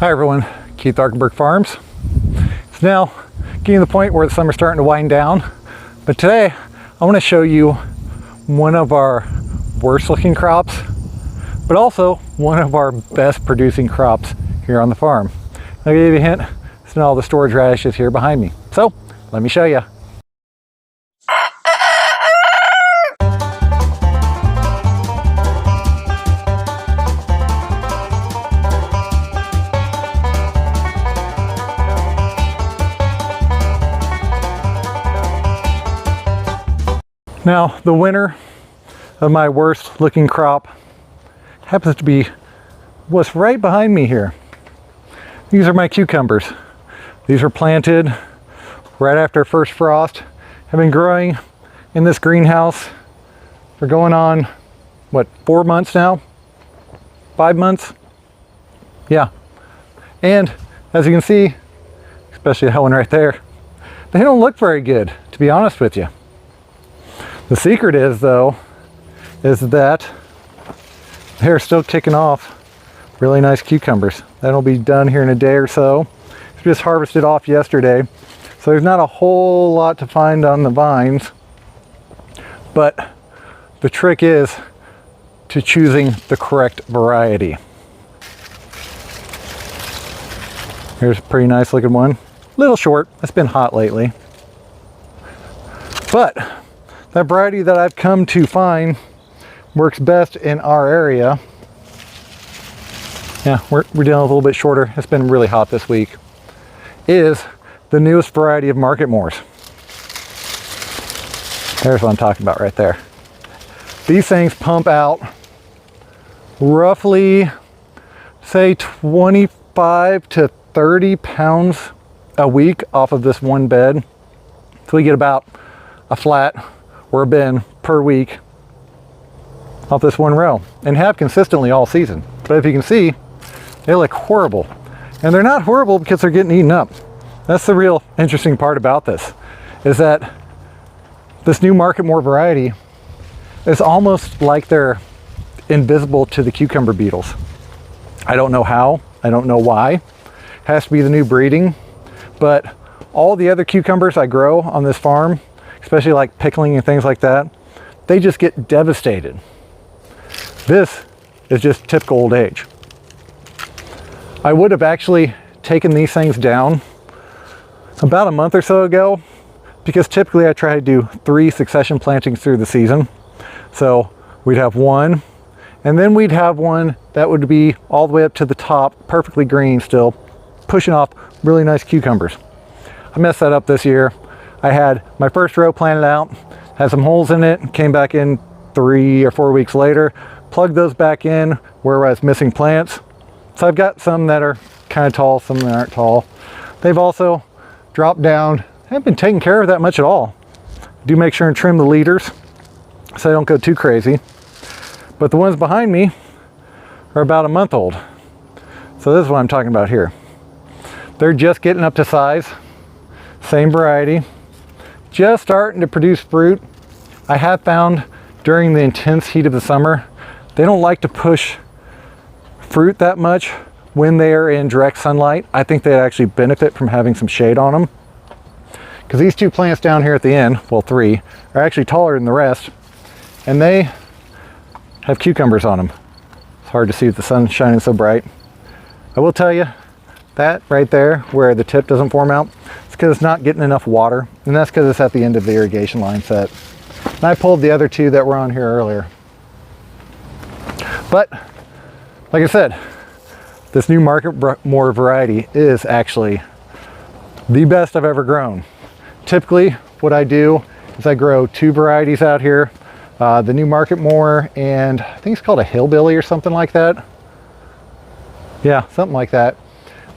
Hi everyone, Keith Arkenberg Farms. It's now getting to the point where the summer's starting to wind down, but today I want to show you one of our worst looking crops, but also one of our best producing crops here on the farm. I'll give you a hint, it's not all the storage radishes here behind me. So let me show you. Now, the winner of my worst looking crop happens to be what's right behind me here. These are my cucumbers. These were planted right after first frost, have been growing in this greenhouse for going on, what, 4 months now? 5 months? Yeah. And as you can see, especially that one right there, they don't look very good, to be honest with you. The secret is, though, is that they're still kicking off really nice cucumbers. That'll be done here in a day or so. Just harvested off yesterday, so there's not a whole lot to find on the vines, but the trick is to choosing the correct variety. Here's a pretty nice looking one. Little short, it's been hot lately, but that variety that I've come to find works best in our area. Yeah, we're dealing a little bit shorter. It's been really hot this week. Is the newest variety of Marketmores. There's what I'm talking about right there. These things pump out roughly, say, 25 to 30 pounds a week off of this one bed. So we get about a flat or a bin per week off this one row, and have consistently all season. But if you can see, they look horrible. And they're not horrible because they're getting eaten up. That's the real interesting part about this, is that this new Marketmore variety is almost like they're invisible to the cucumber beetles. I don't know how, I don't know why. It has to be the new breeding, but all the other cucumbers I grow on this farm, especially like pickling and things like that, they just get devastated. This is just typical old age. I would have actually taken these things down about a month or so ago, because typically I try to do 3 succession plantings through the season. So we'd have one, and then we'd have one that would be all the way up to the top, perfectly green still, pushing off really nice cucumbers. I messed that up this year. I had my first row planted out, had some holes in it, came back in 3 or 4 weeks later, plugged those back in where I was missing plants. So I've got some that are kind of tall, some that aren't tall. They've also dropped down, haven't been taken care of that much at all. Do make sure and trim the leaders so they don't go too crazy. But the ones behind me are about a month old. So this is what I'm talking about here. They're just getting up to size, same variety, just starting to produce fruit. I have found during the intense heat of the summer, they don't like to push fruit that much when they are in direct sunlight. I think they actually benefit from having some shade on them, because these 2 plants down here at the end, well 3, are actually taller than the rest, and they have cucumbers on them. It's hard to see with the sun shining so bright. I will tell you, that right there where the tip doesn't form out, it's because it's not getting enough water, and that's because it's at the end of the irrigation line set. And I pulled the other 2 that were on here earlier. But like I said, this new Marketmore variety is actually the best I've ever grown. Typically what I do is I grow 2 varieties out here, the new Marketmore, and I think it's called a Hillbilly or something like that. Yeah, something like that.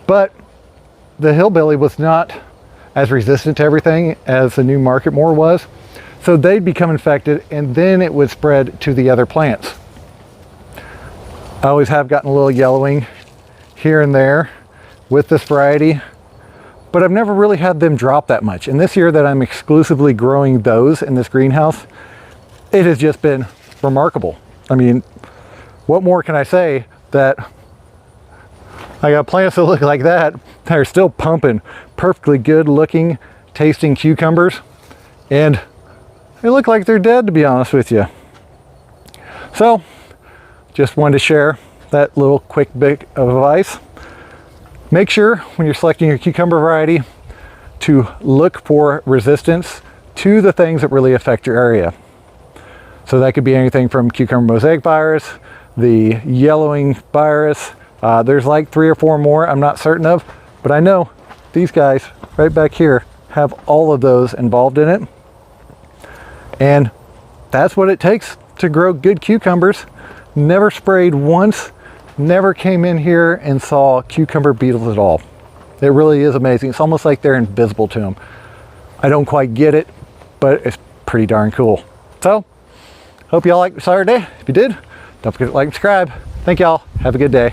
But the Hillbilly was not as resistant to everything as the new Marketmore was. So they'd become infected, and then it would spread to the other plants. I always have gotten a little yellowing here and there with this variety, but I've never really had them drop that much. And this year that I'm exclusively growing those in this greenhouse, it has just been remarkable. I mean, what more can I say that I got plants that look like that are still pumping perfectly good looking, tasting cucumbers, and they look like they're dead, to be honest with you. So just wanted to share that little quick bit of advice. Make sure when you're selecting your cucumber variety to look for resistance to the things that really affect your area. So that could be anything from cucumber mosaic virus, the yellowing virus. There's like 3 or 4 more I'm not certain of, but I know these guys right back here have all of those involved in it. And that's what it takes to grow good cucumbers. Never sprayed once, never came in here and saw cucumber beetles at all. It really is amazing. It's almost like they're invisible to them. I don't quite get it, but it's pretty darn cool. So, hope y'all liked Saturday. If you did, don't forget to like and subscribe. Thank y'all. Have a good day.